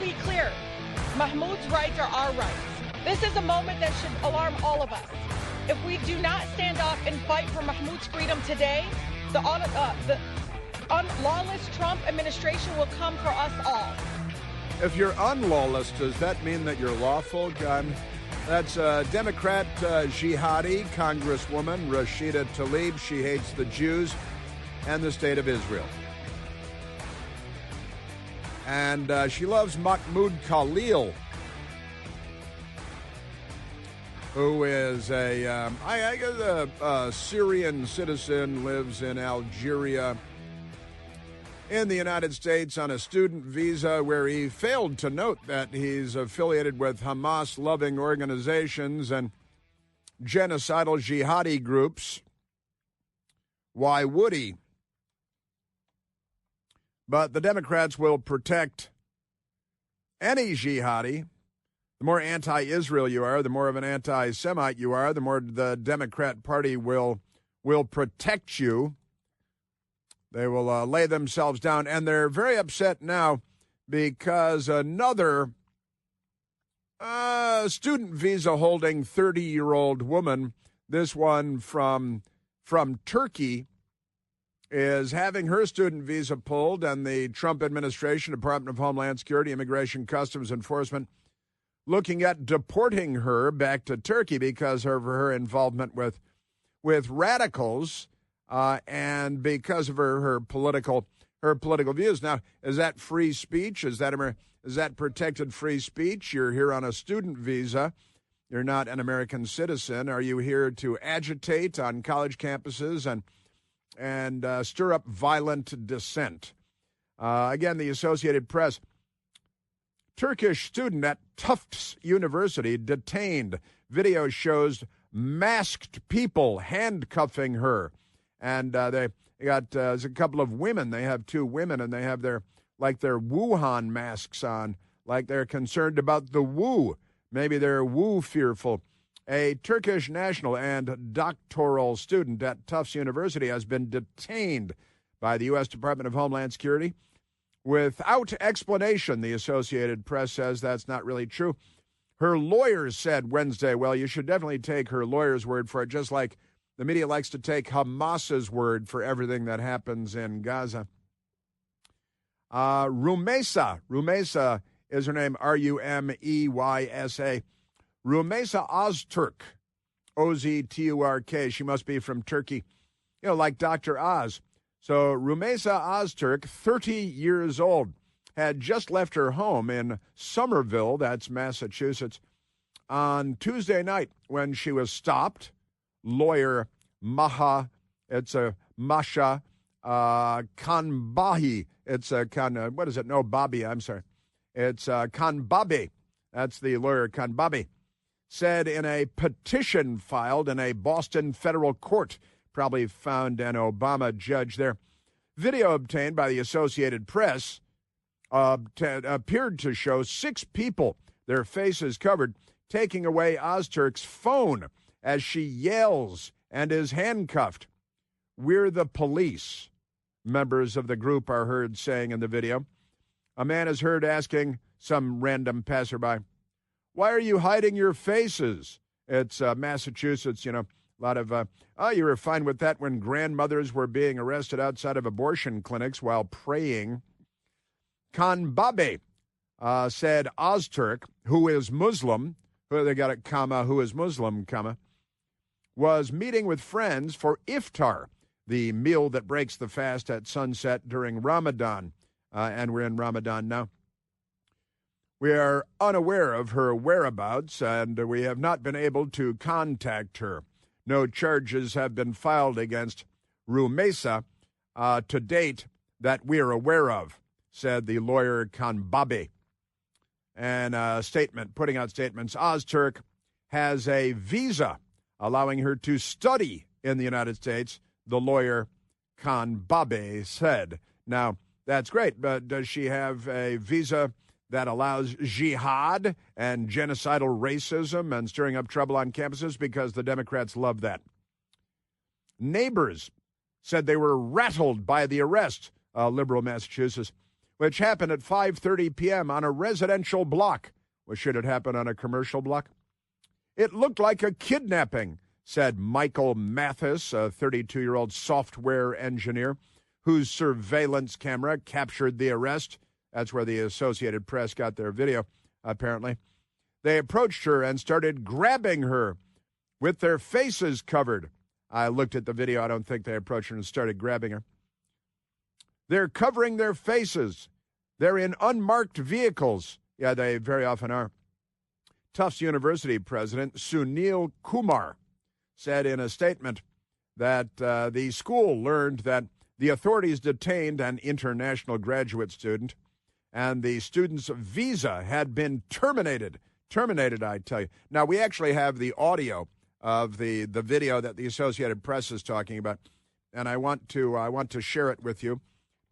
be clear. Mahmoud's rights are our rights. This is a moment that should alarm all of us. If we do not stand up and fight for Mahmoud's freedom today, the lawless Trump administration will come for us all. If you're unlawless, does that mean that you're lawful, Gun? That's Democrat jihadi Congresswoman Rashida Tlaib. She hates the Jews and the state of Israel. And she loves Mahmoud Khalil, who is a Syrian citizen, lives in Algeria, in the United States on a student visa, where he failed to note that he's affiliated with Hamas-loving organizations and genocidal jihadi groups. Why would he? But the Democrats will protect any jihadi. The more anti-Israel you are, the more of an anti-Semite you are, the more the Democrat Party will protect you. They will lay themselves down, and they're very upset now because another student visa-holding 30-year-old woman, this one from Turkey, is having her student visa pulled, and the Trump administration, Department of Homeland Security, Immigration Customs Enforcement, looking at deporting her back to Turkey because of her involvement with radicals. And because of her political views. Now, is that free speech? Is that protected free speech? You're here on a student visa. You're not an American citizen. Are you here to agitate on college campuses and stir up violent dissent? Again, the Associated Press. Turkish student at Tufts University detained. Video shows masked people handcuffing her. And they got there's a couple of women. They have two women, and they have their Wuhan masks on, like they're concerned about the Wu. Maybe they're Wu fearful. A Turkish national and doctoral student at Tufts University has been detained by the U.S. Department of Homeland Security without explanation. The Associated Press says that's not really true. Her lawyers said Wednesday, well, you should definitely take her lawyer's word for it, just like the media likes to take Hamas's word for everything that happens in Gaza. Rumeysa is her name, Rumeysa. Rumeysa Ozturk, Ozturk. She must be from Turkey, like Dr. Oz. So Rumeysa Ozturk, 30 years old, had just left her home in Somerville, that's Massachusetts, on Tuesday night when she was stopped. Lawyer Masha Kanbahi. It's Bobby, I'm sorry. It's Kanbabe. That's the lawyer Kanbabe. Said in a petition filed in a Boston federal court, probably found an Obama judge there. Video obtained by the Associated Press appeared to show 6 people, their faces covered, taking away Ozturk's phone as she yells and is handcuffed. "We're the police," members of the group are heard saying in the video. A man is heard asking some random passerby, "Why are you hiding your faces?" It's Massachusetts, a lot of, you were fine with that when grandmothers were being arrested outside of abortion clinics while praying. Kanbabe said Ozturk, who is Muslim, they got a comma, who is Muslim, comma, was meeting with friends for iftar, the meal that breaks the fast at sunset during Ramadan. And we're in Ramadan now. We are unaware of her whereabouts, and we have not been able to contact her. No charges have been filed against Rumeysa to date that we're aware of, said the lawyer Kanbabe. And putting out statements, Ozturk has a visa allowing her to study in the United States, the lawyer Kanbabe said. Now, that's great, but does she have a visa that allows jihad and genocidal racism and stirring up trouble on campuses? Because the Democrats love that. Neighbors said they were rattled by the arrest, liberal Massachusetts, which happened at 5:30 p.m. on a residential block. Well, should it happen on a commercial block? It looked like a kidnapping, said Michael Mathis, a 32-year-old software engineer whose surveillance camera captured the arrest. That's where the Associated Press got their video, apparently. They approached her and started grabbing her with their faces covered. I looked at the video. I don't think they approached her and started grabbing her. They're covering their faces. They're in unmarked vehicles. Yeah, they very often are. Tufts University president Sunil Kumar said in a statement that the school learned that the authorities detained an international graduate student and the student's visa had been terminated. Terminated, I tell you. Now, we actually have the audio of the video that the Associated Press is talking about, and I want to share it with you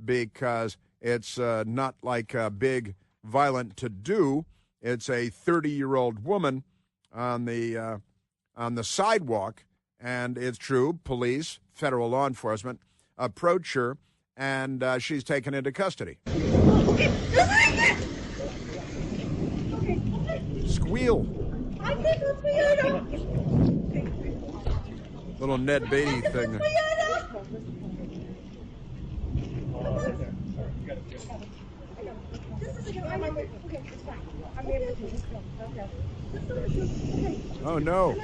because it's not like a big violent to-do. It's a 30-year-old woman on the sidewalk, and it's true, police, federal law enforcement, approach her, and she's taken into custody. Squeal. Little Ned Beatty thing. Oh, no.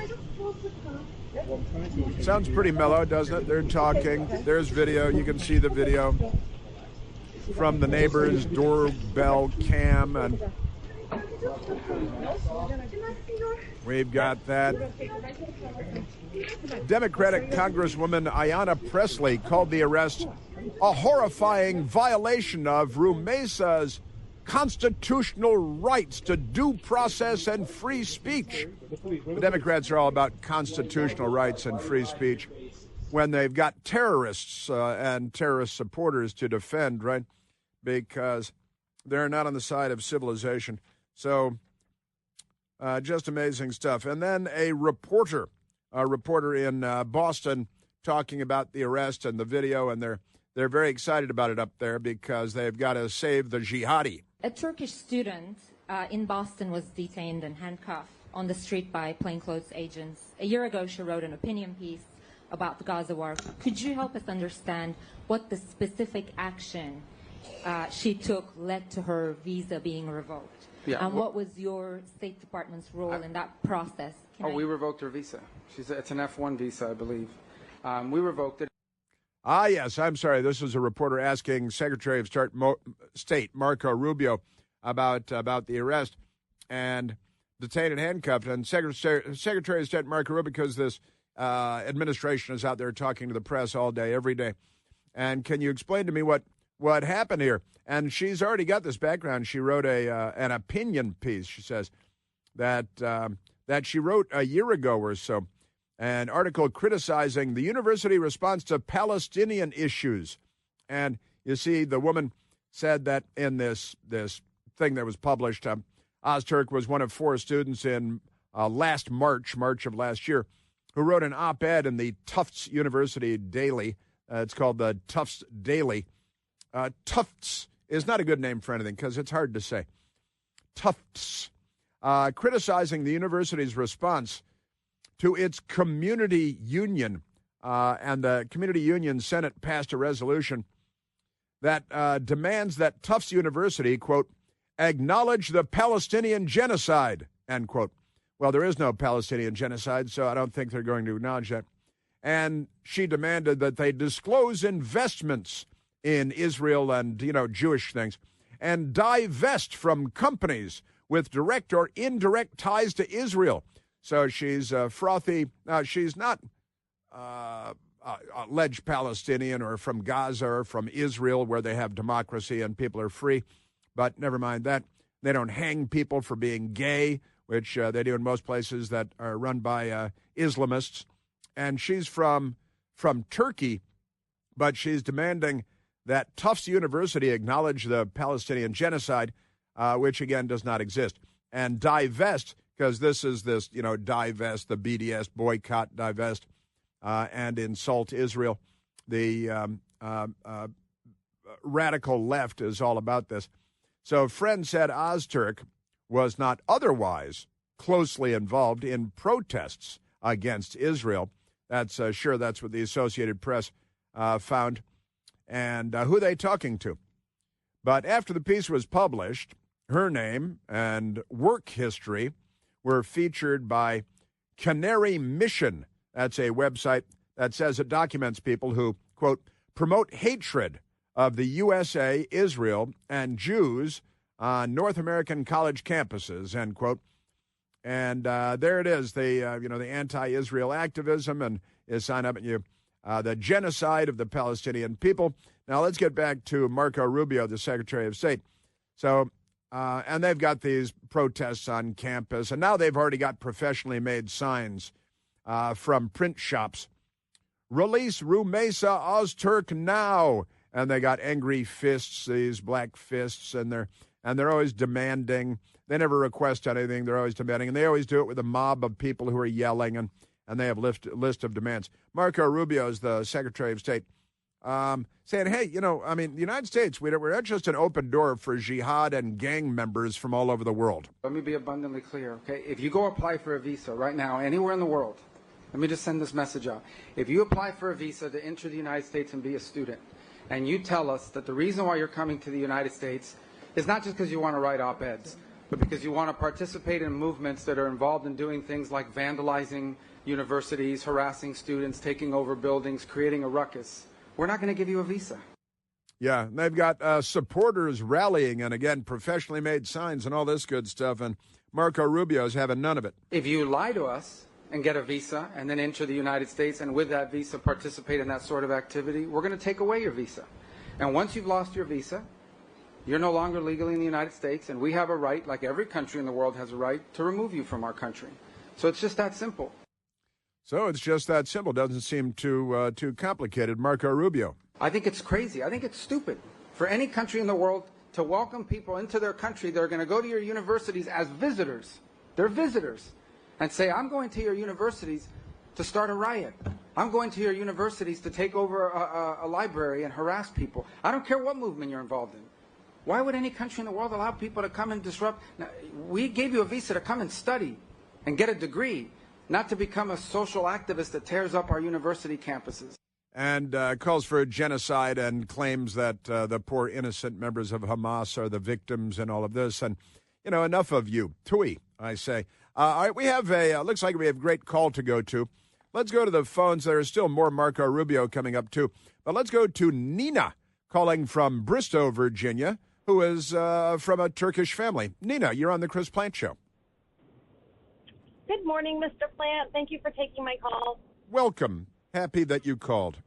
Sounds pretty mellow, doesn't it? They're talking. There's video. You can see the video from the neighbor's doorbell cam, and we've got that. Democratic Congresswoman Ayanna Pressley called the arrest a horrifying violation of Rumesa's constitutional rights to due process and free speech. The Democrats are all about constitutional rights and free speech when they've got terrorists and terrorist supporters to defend, right? Because they're not on the side of civilization. So just amazing stuff. And then a reporter in Boston talking about the arrest and the video, and they're very excited about it up there because they've got to save the jihadi. A Turkish student in Boston was detained and handcuffed on the street by plainclothes agents. A year ago, she wrote an opinion piece about the Gaza war. Could you help us understand what the specific action she took led to her visa being revoked? Yeah, and what was your State Department's role in that process? We revoked her visa. It's an F1 visa, I believe. We revoked it. Ah, yes, I'm sorry. This was a reporter asking Secretary of State Marco Rubio about the arrest and detained and handcuffed. And Secretary of State Marco Rubio, because this administration is out there talking to the press all day, every day. And can you explain to me what happened here? And she's already got this background. She wrote an opinion piece, she says, that she wrote a year ago or so. An article criticizing the university response to Palestinian issues. And you see, the woman said that in this thing that was published, Ozturk was one of 4 students in March of last year, who wrote an op-ed in the Tufts University Daily. It's called the Tufts Daily. Tufts is not a good name for anything because it's hard to say. Tufts, criticizing the university's response to its community union, and the community union Senate passed a resolution that demands that Tufts University, quote, acknowledge the Palestinian genocide, end quote. Well, there is no Palestinian genocide, so I don't think they're going to acknowledge that. And she demanded that they disclose investments in Israel and, Jewish things, and divest from companies with direct or indirect ties to Israel. So she's frothy. She's not alleged Palestinian or from Gaza or from Israel where they have democracy and people are free. But never mind that. They don't hang people for being gay, which they do in most places that are run by Islamists. And she's from Turkey, but she's demanding that Tufts University acknowledge the Palestinian genocide, which, again, does not exist, and divest, because divest, the BDS, boycott, divest, and insult Israel. The radical left is all about this. So Friend said Ozturk was not otherwise closely involved in protests against Israel. That's that's what the Associated Press found. And who are they talking to? But after the piece was published, her name and work history were featured by Canary Mission. That's a website that says it documents people who, quote, promote hatred of the USA, Israel, and Jews on North American college campuses, end quote. And there it is, the anti-Israel activism, and you sign up and the genocide of the Palestinian people. Now let's get back to Marco Rubio, the Secretary of State. So, and they've got these protests on campus, and now they've already got professionally made signs from print shops. Release Rumesa Ozturk now. And they got angry fists, these black fists, and they're always demanding. They never request anything. They're always demanding, and they always do it with a mob of people who are yelling, and they have a list of demands. Marco Rubio is the Secretary of State, saying, hey, the United States, we're not just an open door for jihad and gang members from all over the world. Let me be abundantly clear, okay? If you go apply for a visa right now, anywhere in the world, let me just send this message out. If you apply for a visa to enter the United States and be a student, and you tell us that the reason why you're coming to the United States is not just because you want to write op-eds, but because you want to participate in movements that are involved in doing things like vandalizing universities, harassing students, taking over buildings, creating a ruckus, we're not going to give you a visa. Yeah, they've got supporters rallying, and again, professionally made signs and all this good stuff, and Marco Rubio's having none of it. If you lie to us and get a visa and then enter the United States and with that visa participate in that sort of activity, we're going to take away your visa. And once you've lost your visa, you're no longer legally in the United States, and we have a right, like every country in the world has a right, to remove you from our country. So it's just that simple. So it's just that simple. Doesn't seem too complicated. Marco Rubio. I think it's crazy. I think it's stupid for any country in the world to welcome people into their country that are going to go to your universities as visitors. They're visitors. And say, I'm going to your universities to start a riot. I'm going to your universities to take over a library and harass people. I don't care what movement you're involved in. Why would any country in the world allow people to come and disrupt? Now, we gave you a visa to come and study and get a degree, not to become a social activist that tears up our university campuses. And calls for a genocide and claims that the poor innocent members of Hamas are the victims in all of this. And, enough of you. Tui, I say. All right, we have looks like we have a great call to go to. Let's go to the phones. There is still more Marco Rubio coming up, too. But let's go to Nina, calling from Bristow, Virginia, who is from a Turkish family. Nina, you're on the Chris Plant Show. Good morning, Mr. Plant. Thank you for taking my call. Welcome. Happy that you called.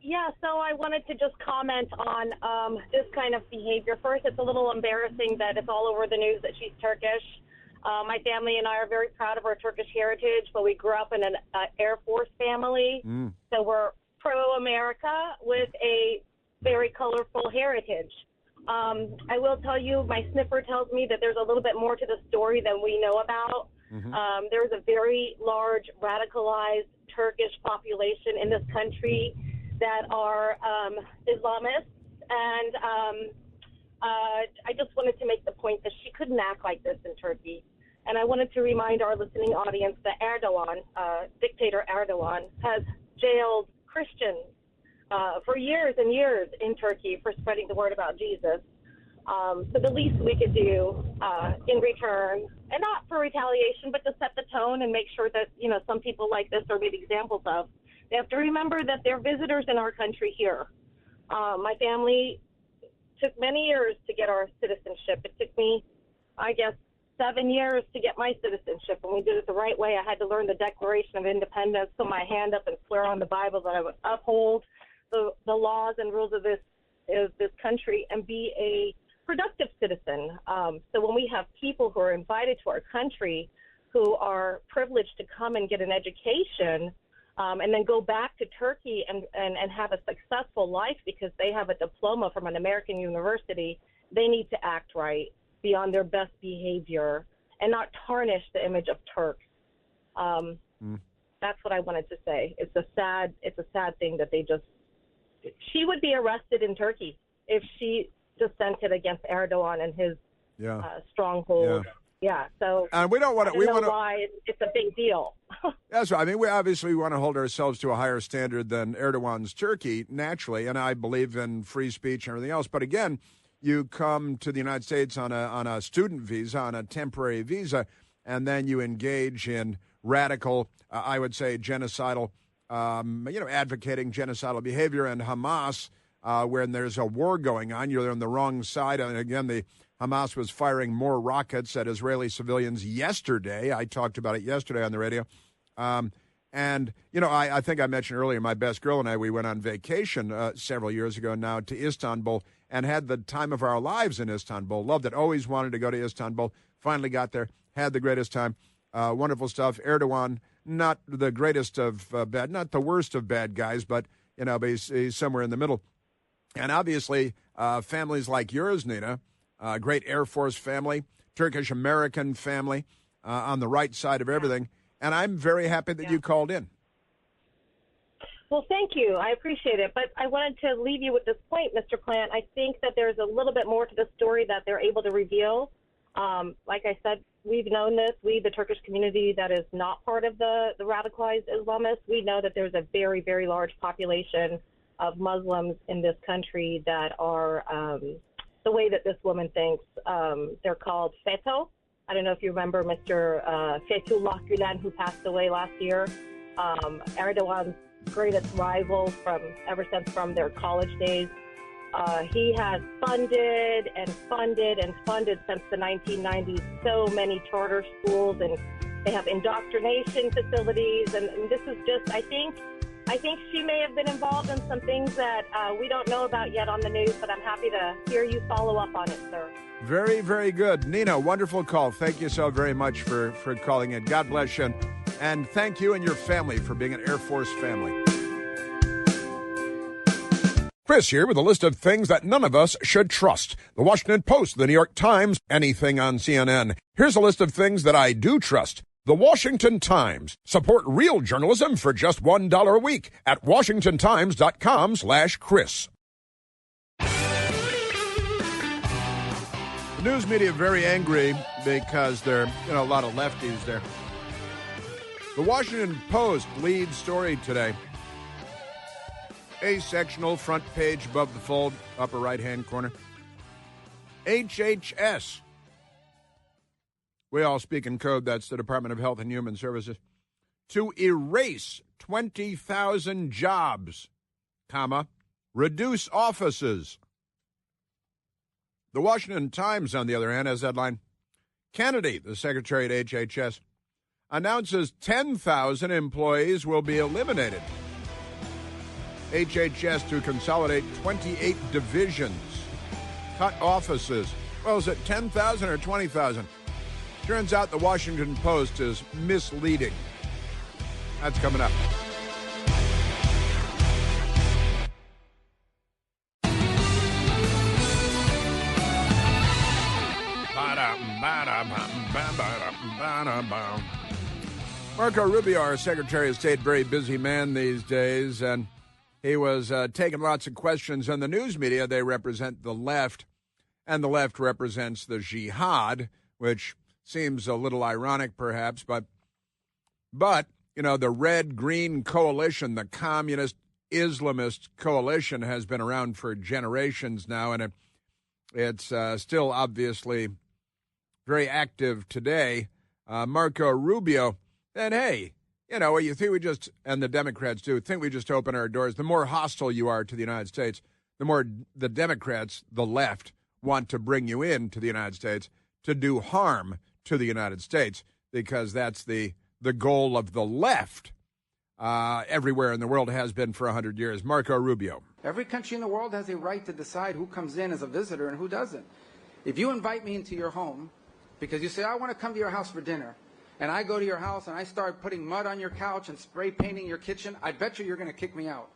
Yeah, so I wanted to just comment on this kind of behavior. First, it's a little embarrassing that it's all over the news that she's Turkish. My family and I are very proud of our Turkish heritage, but we grew up in an Air Force family, so we're pro-America with a very colorful heritage. I will tell you, my sniffer tells me that there's a little bit more to the story than we know about. There's a very large radicalized Turkish population in this country that are Islamists, and I just wanted to make the point that she couldn't act like this in Turkey. And I wanted to remind our listening audience that Erdogan, dictator Erdogan, has jailed Christians for years and years in Turkey for spreading the word about Jesus. So the least we could do in return, and not for retaliation, but to set the tone and make sure that, some people like this are made examples of. They have to remember that they're visitors in our country here. My family took many years to get our citizenship. It took me, I guess, 7 years to get my citizenship, and we did it the right way. I had to learn the Declaration of Independence, put my hand up and swear on the Bible that I would uphold the laws and rules of this country and be a productive citizen. So when we have people who are invited to our country who are privileged to come and get an education and then go back to Turkey and have a successful life because they have a diploma from an American university, they need to act right, be on their best behavior, and not tarnish the image of Turks. That's what I wanted to say. It's a sad thing that they just she would be arrested in Turkey if she dissented against Erdogan and his stronghold. Yeah, so and we don't want to. We want to. Why it's a big deal. That's right. I mean, we obviously want to hold ourselves to a higher standard than Erdogan's Turkey, naturally, and I believe in free speech and everything else. But again, you come to the United States on a student visa, on a temporary visa, and then you engage in radical, I would say, genocidal, advocating genocidal behavior, and Hamas, when there's a war going on, you're on the wrong side. And again, the Hamas was firing more rockets at Israeli civilians yesterday. I talked about it yesterday on the radio. I think I mentioned earlier, my best girl and I, we went on vacation several years ago now to Istanbul and had the time of our lives in Istanbul. Loved it. Always wanted to go to Istanbul. Finally got there. Had the greatest time. Wonderful stuff. Erdogan, not the greatest of bad, not the worst of bad guys, but he's somewhere in the middle. And obviously, families like yours, Nina, great Air Force family, Turkish-American family, on the right side of everything. And I'm very happy that you called in. Well, thank you. I appreciate it. But I wanted to leave you with this point, Mr. Plant. I think that there's a little bit more to the story that they're able to reveal. Like I said, we've known this. We, the Turkish community that is not part of the radicalized Islamists, we know that there's a very, very large population of Muslims in this country that are the way that this woman thinks. They're called FETÖ. I don't know if you remember Mr. Fethullah Gülen, who passed away last year. Erdogan's greatest rival from their college days. He has funded since the 1990s so many charter schools, and they have indoctrination facilities. And this is just, I think she may have been involved in some things that we don't know about yet on the news, but I'm happy to hear you follow up on it, sir. Very, very good. Nina, wonderful call. Thank you so very much for calling in. God bless you. And thank you and your family for being an Air Force family. Chris here with a list of things that none of us should trust. The Washington Post, the New York Times, anything on CNN. Here's a list of things that I do trust. The Washington Times. Support real journalism for just $1 a week at washingtontimes.com/Chris. The news media very angry because there are a lot of lefties there. The Washington Post lead story today. A-sectional, front page above the fold, upper right-hand corner. HHS. We all speak in code. That's the Department of Health and Human Services. To erase 20,000 jobs, reduce offices. The Washington Times, on the other hand, has that line. Kennedy, the secretary at HHS, announces 10,000 employees will be eliminated. HHS to consolidate 28 divisions, cut offices. Well, is it 10,000 or 20,000? Turns out the Washington Post is misleading. That's coming up. Marco Rubio, our Secretary of State, very busy man these days, and he was taking lots of questions on the news media. They represent the left, and the left represents the jihad, which seems a little ironic, perhaps, but the red-green coalition, the communist Islamist coalition, has been around for generations now, and it's still obviously very active today. Marco Rubio, and hey, you think and the Democrats do, think we just open our doors. The more hostile you are to the United States, the more the Democrats, the left, want to bring you into the United States to do harm to the United States, because that's the goal of the left everywhere in the world, has been for 100 years. Marco Rubio. Every country in the world has a right to decide who comes in as a visitor and who doesn't. If you invite me into your home because you say, I want to come to your house for dinner, and I go to your house and I start putting mud on your couch and spray painting your kitchen, I bet you're going to kick me out.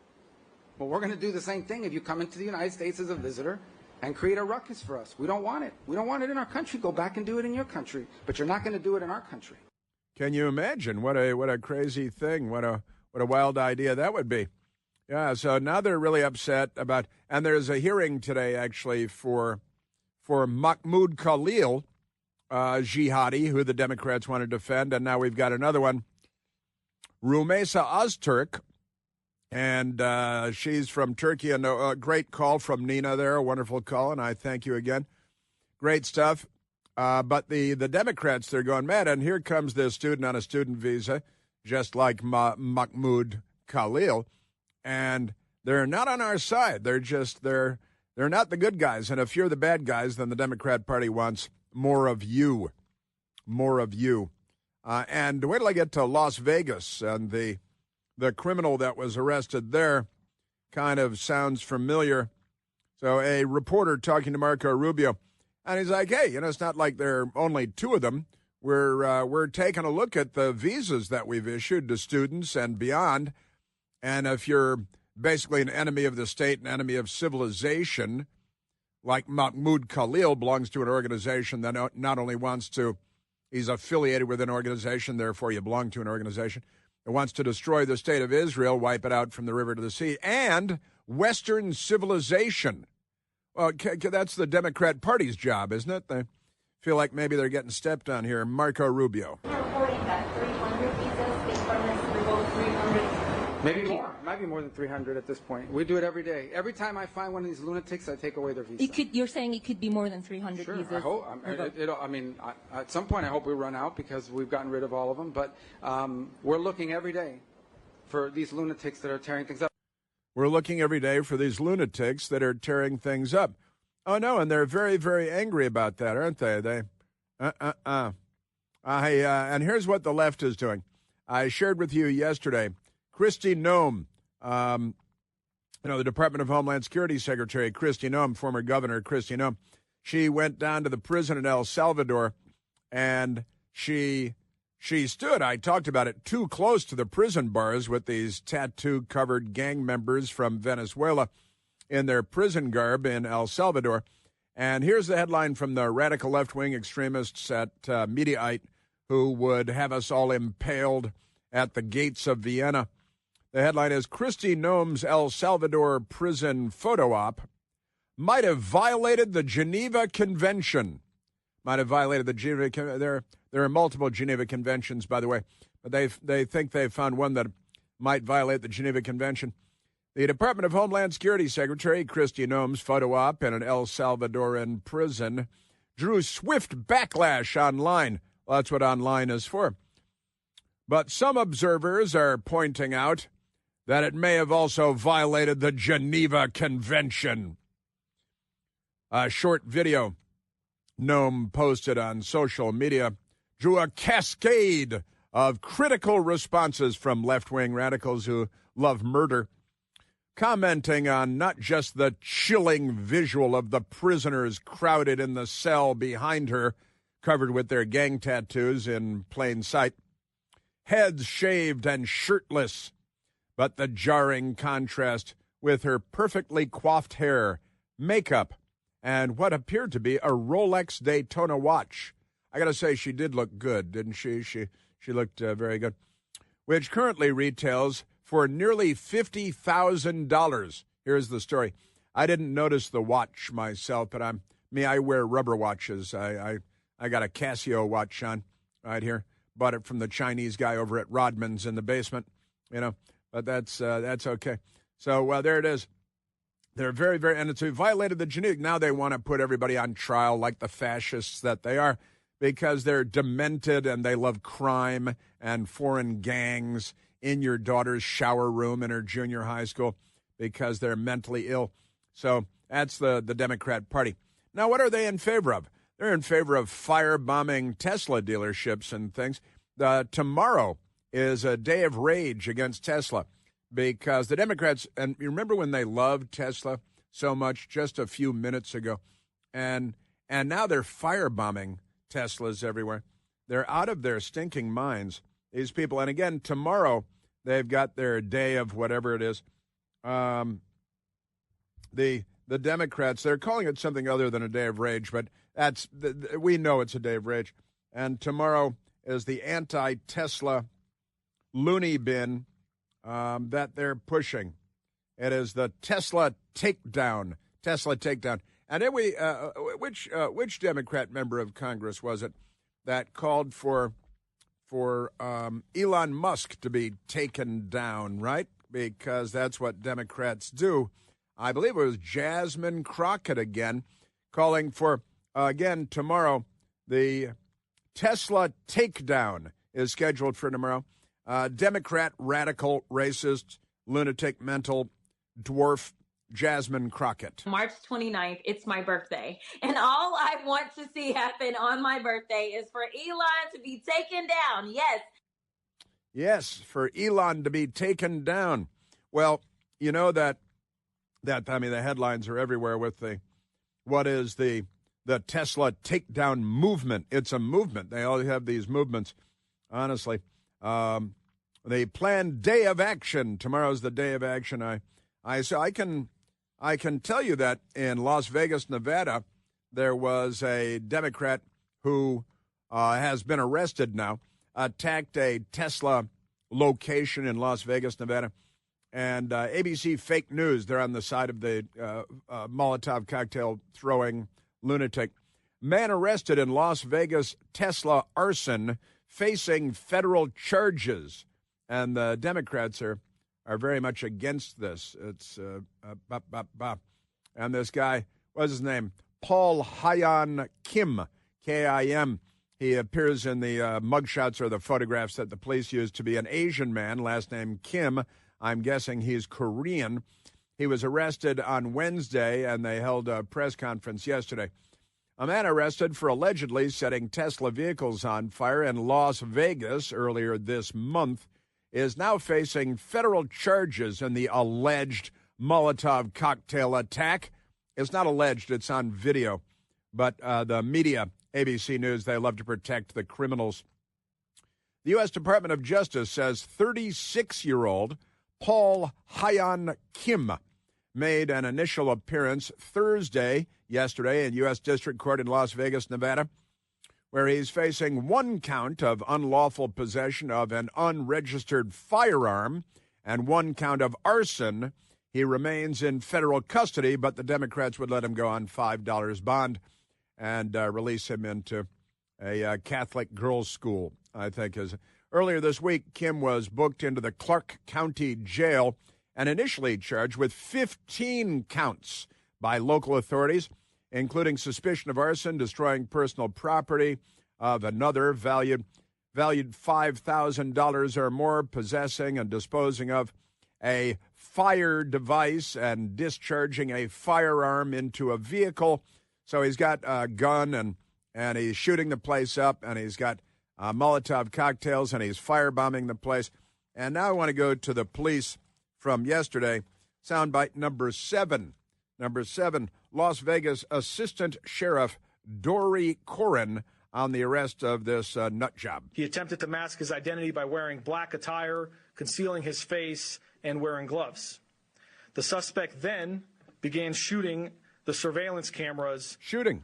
Well, we're going to do the same thing if you come into the United States as a visitor and create a ruckus for us. We don't want it. We don't want it in our country. Go back and do it in your country. But you're not going to do it in our country. Can you imagine what a crazy thing, what a wild idea that would be? Yeah, so now they're really upset about, and there's a hearing today actually for Mahmoud Khalil, jihadi, who the Democrats want to defend, and now we've got another one, Rumeysa Öztürk, and she's from Turkey, and a great call from Nina there, a wonderful call, and I thank you again. Great stuff. But the Democrats, they're going mad, and here comes this student on a student visa, just like Mahmoud Khalil, and they're not on our side. They're not the good guys, and if you're the bad guys, then the Democrat Party wants more of you. More of you. And wait till I get to Las Vegas, and the criminal that was arrested there kind of sounds familiar. So a reporter talking to Marco Rubio, and he's like, hey, it's not like there are only two of them. We're taking a look at the visas that we've issued to students and beyond. And if you're basically an enemy of the state, an enemy of civilization, like Mahmoud Khalil belongs to an organization that not only he's affiliated with an organization, therefore you belong to an organization, that wants to destroy the state of Israel, wipe it out from the river to the sea, and Western civilization. Well, that's the Democrat Party's job, isn't it? They feel like maybe they're getting stepped on here. Marco Rubio. Reporting that 300 visas, state departments revoke 300. Maybe more. Might be more than 300 at this point. We do it every day. Every time I find one of these lunatics, I take away their visa. You're saying it could be more than 300 sure, visas? I hope. At some point, I hope we run out because we've gotten rid of all of them. But we're looking every day for these lunatics that are tearing things up. We're looking every day for these lunatics that are tearing things up. Oh, no, and they're very, very angry about that, aren't they? And here's what the left is doing. I shared with you yesterday, Kristi Noem, the Department of Homeland Security Secretary, Kristi Noem, former Governor Kristi Noem, she went down to the prison in El Salvador, and she stood, I talked about it, too close to the prison bars with these tattoo-covered gang members from Venezuela in their prison garb in El Salvador. And here's the headline from the radical left-wing extremists at Mediaite who would have us all impaled at the gates of Vienna. The headline is, Kristi Noem's El Salvador prison photo op might have violated the Geneva Convention. Might have violated the Geneva Convention. There are multiple Geneva Conventions, by the way, but they think they've found one that might violate the Geneva Convention. The Department of Homeland Security Secretary Kristi Noem's photo op in an El Salvadoran prison drew swift backlash online. Well, that's what online is for. But some observers are pointing out that it may have also violated the Geneva Convention. A short video Noem posted on social media drew a cascade of critical responses from left-wing radicals who love murder, commenting on not just the chilling visual of the prisoners crowded in the cell behind her, covered with their gang tattoos in plain sight, heads shaved and shirtless, but the jarring contrast with her perfectly coiffed hair, makeup, and what appeared to be a Rolex Daytona watch. I got to say, she did look good, didn't she? She looked very good, which currently retails for nearly $50,000. Here's the story. I didn't notice the watch myself, but I wear rubber watches. I got a Casio watch on right here. Bought it from the Chinese guy over at Rodman's in the basement, but that's okay. So there it is. They're very, very, and it's violated the Geneva. Now they want to put everybody on trial like the fascists that they are because they're demented and they love crime and foreign gangs in your daughter's shower room in her junior high school because they're mentally ill. So that's the Democrat Party. Now, what are they in favor of? They're in favor of firebombing Tesla dealerships and things. Tomorrow is a day of rage against Tesla because the Democrats, and you remember when they loved Tesla so much just a few minutes ago, and now they're firebombing Teslas everywhere. They're out of their stinking minds, these people. And again, tomorrow they've got their day of whatever it is. The Democrats, they're calling it something other than a day of rage, but we know it's a day of rage. And tomorrow is the anti-Tesla loony bin that they're pushing. It is the Tesla takedown. Tesla takedown. And then which Democrat member of Congress was it that called for Elon Musk to be taken down, right? Because that's what Democrats do. I believe it was Jasmine Crockett again, calling for, again, tomorrow, the Tesla takedown is scheduled for tomorrow. Democrat, radical, racist, lunatic, mental dwarf Jasmine Crockett. March 29th, it's my birthday. And all I want to see happen on my birthday is for Elon to be taken down. Yes. Yes, for Elon to be taken down. Well, you know that I mean, the headlines are everywhere with the Tesla takedown movement. It's a movement. They all have these movements, honestly. The planned day of action. Tomorrow's the day of action. I can tell you that in Las Vegas, Nevada, there was a Democrat who has been arrested now, attacked a Tesla location in Las Vegas, Nevada. And ABC Fake News, they're on the side of the Molotov cocktail throwing lunatic. Man arrested in Las Vegas Tesla arson, facing federal charges. And the Democrats are very much against this. It's and this guy, what's his name? Paul Hyan Kim, Kim. He appears in the mugshots or the photographs that the police used to be an Asian man, last name Kim. I'm guessing he's Korean. He was arrested on Wednesday, and they held a press conference yesterday. A man arrested for allegedly setting Tesla vehicles on fire in Las Vegas earlier this month is now facing federal charges in the alleged Molotov cocktail attack. It's not alleged, it's on video. But the media, ABC News, they love to protect the criminals. The U.S. Department of Justice says 36-year-old Paul Hyan Kim made an initial appearance yesterday, in U.S. District Court in Las Vegas, Nevada, where he's facing one count of unlawful possession of an unregistered firearm and one count of arson. He remains in federal custody, but the Democrats would let him go on $5 bond and release him into a Catholic girls' school, I think. Earlier this week, Kim was booked into the Clark County Jail and initially charged with 15 counts by local authorities, including suspicion of arson, destroying personal property of another valued $5,000 or more, possessing and disposing of a fire device, and discharging a firearm into a vehicle. So he's got a gun, and he's shooting the place up, and he's got Molotov cocktails, and he's firebombing the place. And now I want to go to the police from yesterday. Soundbite number 7. Number 7, Las Vegas Assistant Sheriff Dory Corrin on the arrest of this nut job. He attempted to mask his identity by wearing black attire, concealing his face, and wearing gloves. The suspect then began shooting the surveillance cameras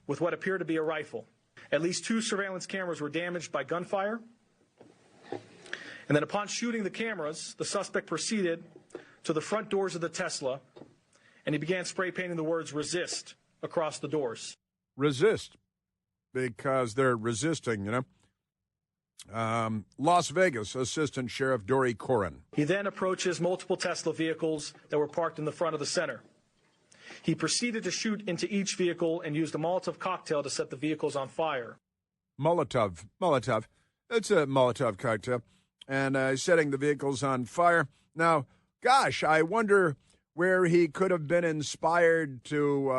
with what appeared to be a rifle. At least 2 surveillance cameras were damaged by gunfire. And then upon shooting the cameras, the suspect proceeded to the front doors of the Tesla, and he began spray painting the words "resist" across the doors. Resist, because they're resisting, you know. Las Vegas Assistant Sheriff Dory Corrin. He then approaches multiple Tesla vehicles that were parked in the front of the center. He proceeded to shoot into each vehicle and used a Molotov cocktail to set the vehicles on fire. Molotov. It's a Molotov cocktail. And setting the vehicles on fire. Now, gosh, I wonder where he could have been inspired to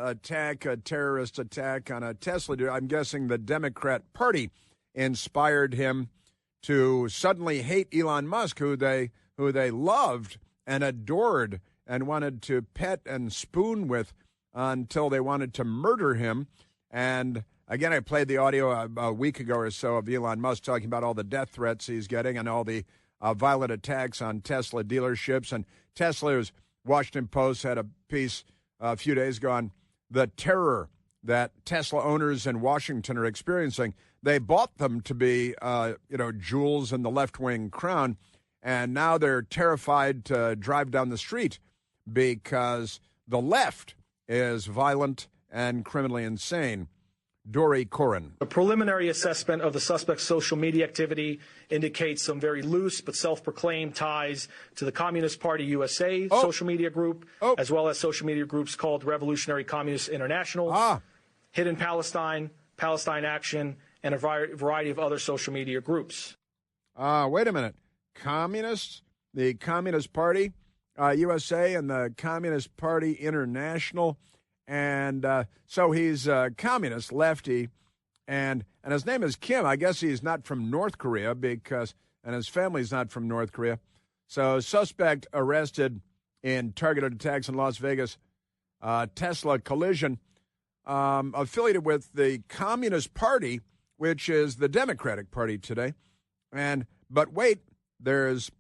attack a terrorist attack on a Tesla. I'm guessing the Democrat Party inspired him to suddenly hate Elon Musk, who they loved and adored and wanted to pet and spoon with until they wanted to murder him. And again, I played the audio a week ago or so of Elon Musk talking about all the death threats he's getting and all the violent attacks on Tesla dealerships. And Tesla's Washington Post had a piece a few days ago on the terror that Tesla owners in Washington are experiencing. They bought them to be, jewels in the left-wing crown, and now they're terrified to drive down the street because the left is violent and criminally insane. Dory Corrin. A preliminary assessment of the suspect's social media activity indicates some very loose but self-proclaimed ties to the Communist Party USA social media group, as well as social media groups called Revolutionary Communist International, Hidden Palestine, Palestine Action, and a variety of other social media groups. Wait a minute. Communists? The Communist Party USA and the Communist Party International. And so he's a communist, lefty, and his name is Kim. I guess he's not from North Korea and his family's not from North Korea. So suspect arrested in targeted attacks in Las Vegas, Tesla collision, affiliated with the Communist Party, which is the Democratic Party today. But wait, there's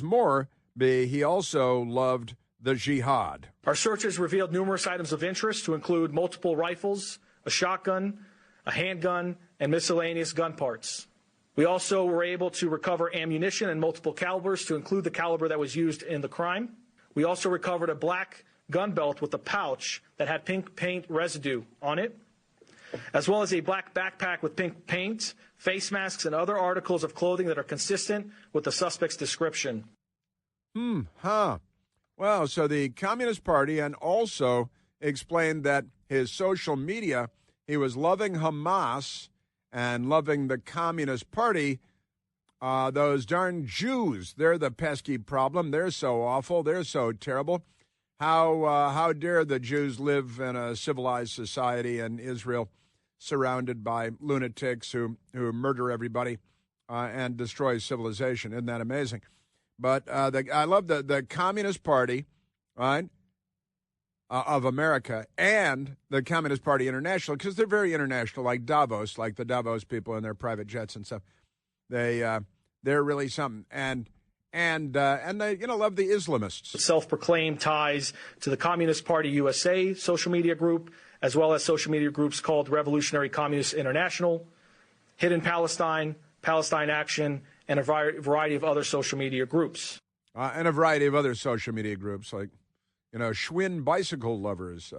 more. He also loved the jihad. Our searches revealed numerous items of interest to include multiple rifles, a shotgun, a handgun, and miscellaneous gun parts. We also were able to recover ammunition in multiple calibers to include the caliber that was used in the crime. We also recovered a black gun belt with a pouch that had pink paint residue on it, as well as a black backpack with pink paint, face masks, and other articles of clothing that are consistent with the suspect's description. Well, so the Communist Party, and also explained that his social media, he was loving Hamas and loving the Communist Party. Those darn Jews, they're the pesky problem. They're so awful. They're so terrible. How dare the Jews live in a civilized society in Israel, surrounded by lunatics who murder everybody and destroy civilization. Isn't that amazing? But I love the Communist Party, right, of America, and the Communist Party International, because they're very international, like Davos, like the Davos people in their private jets and stuff. They're really something, and they love the Islamists. Self-proclaimed ties to the Communist Party USA social media group, as well as social media groups called Revolutionary Communist International, Hidden Palestine, Palestine Action, and a variety of other social media groups. And a variety of other social media groups, like, Schwinn bicycle lovers,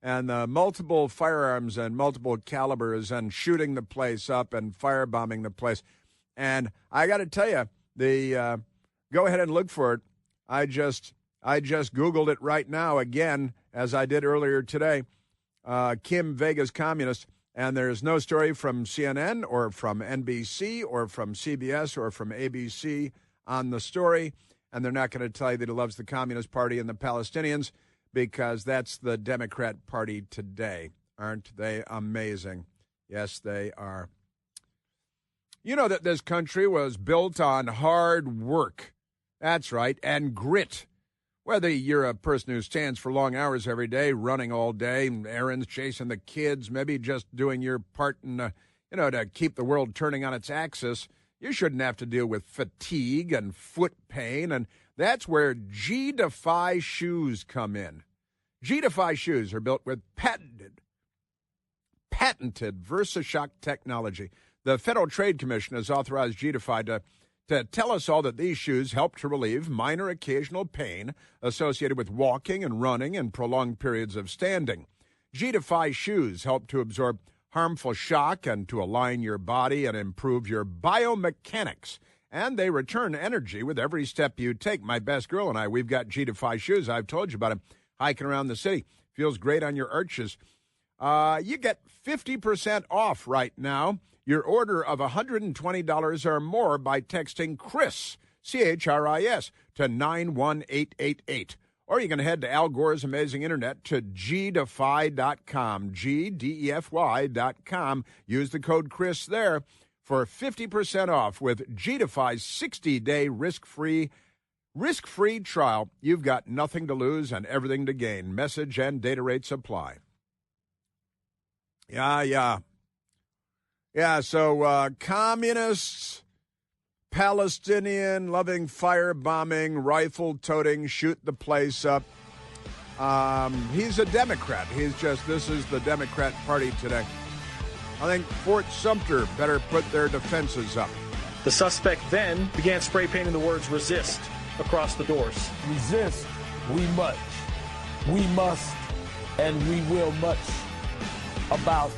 and multiple firearms and multiple calibers and shooting the place up and firebombing the place. And I got to tell you, go ahead and look for it. I just Googled it right now again, as I did earlier today. Kim Vegas communist. And there's no story from CNN or from NBC or from CBS or from ABC on the story. And they're not going to tell you that he loves the Communist Party and the Palestinians, because that's the Democrat Party today. Aren't they amazing? Yes, they are. You know that this country was built on hard work. That's right, and grit. Whether you're a person who stands for long hours every day, running all day, errands, chasing the kids, maybe just doing your part in, to keep the world turning on its axis, you shouldn't have to deal with fatigue and foot pain, and that's where G-Defy shoes come in. G-Defy shoes are built with patented VersaShock technology. The Federal Trade Commission has authorized G-Defy to tell us all that these shoes help to relieve minor occasional pain associated with walking and running and prolonged periods of standing. G-Defy shoes help to absorb harmful shock and to align your body and improve your biomechanics. And they return energy with every step you take. My best girl and I, we've got G-Defy shoes. I've told you about them. Hiking around the city. Feels great on your arches. You get 50% off right now. Your order of $120 or more by texting CHRIS, C-H-R-I-S, to 91888. Or you can head to Al Gore's amazing internet to gdefy.com, G-D-E-F-Y.com. Use the code CHRIS there for 50% off with G-Defy's 60-day risk-free trial. You've got nothing to lose and everything to gain. Message and data rates apply. Yeah, so communists, Palestinian-loving, firebombing, rifle-toting, shoot the place up. He's a Democrat. This is the Democrat Party today. I think Fort Sumter better put their defenses up. The suspect then began spray painting the words "resist" across the doors. Resist, we must, and we will much. About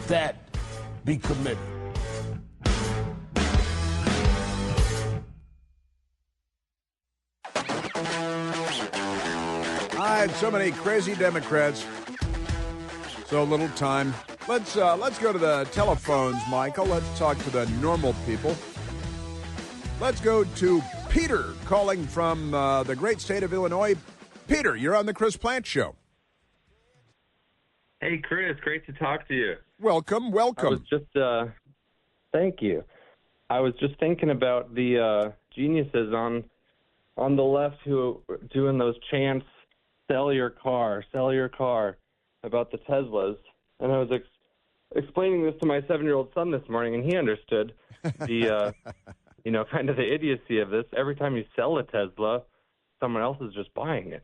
that, be committed. I had so many crazy Democrats, so little time. Let's go to the telephones, Michael. Let's talk to the normal people. Let's go to Peter calling from the great state of Illinois. Peter, you're on the Chris Plant Show. Hey, Chris, great to talk to you. Welcome. I was just, thank you. I was just thinking about the geniuses on the left who are doing those chants, sell your car, about the Teslas. And I was explaining this to my 7-year-old son this morning, and he understood the, kind of the idiocy of this. Every time you sell a Tesla, someone else is just buying it.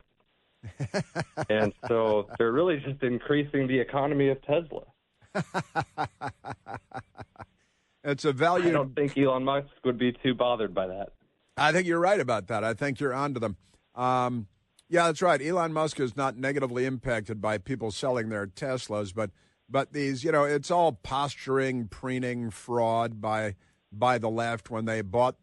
And so they're really just increasing the economy of Tesla. It's a value. I don't think Elon Musk would be too bothered by that. I think you're right about that. I think you're onto them. Yeah, that's right. Elon Musk is not negatively impacted by people selling their Teslas, but these, it's all posturing, preening, fraud by the left when they bought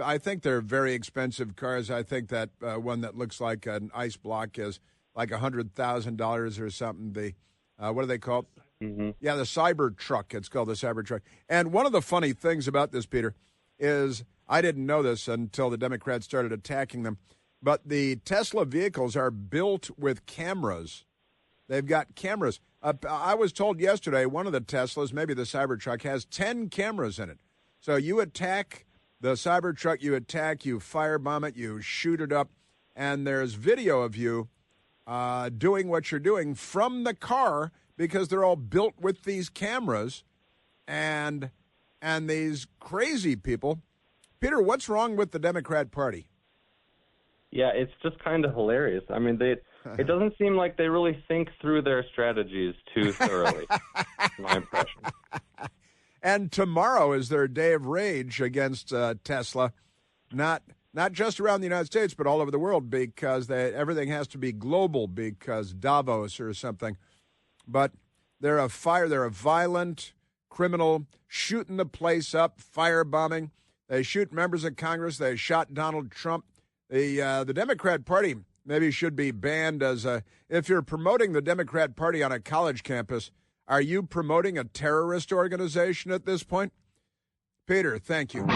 I think they're very expensive cars. I think that one that looks like an ice block is like $100,000 or something. What do they call it? Mm-hmm. Yeah, the Cybertruck. It's called the Cybertruck. And one of the funny things about this, Peter, is I didn't know this until the Democrats started attacking them, but the Tesla vehicles are built with cameras. They've got cameras. I was told yesterday one of the Teslas, maybe the Cybertruck, has 10 cameras in it. So you attack the Cybertruck, you firebomb it, you shoot it up, and there's video of you doing what you're doing from the car because they're all built with these cameras and these crazy people. Peter, what's wrong with the Democrat Party? Yeah, it's just kind of hilarious. I mean, it doesn't seem like they really think through their strategies too thoroughly, my impression. And tomorrow is their day of rage against Tesla, not just around the United States, but all over the world, because everything has to be global because Davos or something. But they're a violent criminal, shooting the place up, firebombing. They shoot members of Congress. They shot Donald Trump. The Democrat Party maybe should be banned if you're promoting the Democrat Party on a college campus. Are you promoting a terrorist organization at this point? Peter, thank you.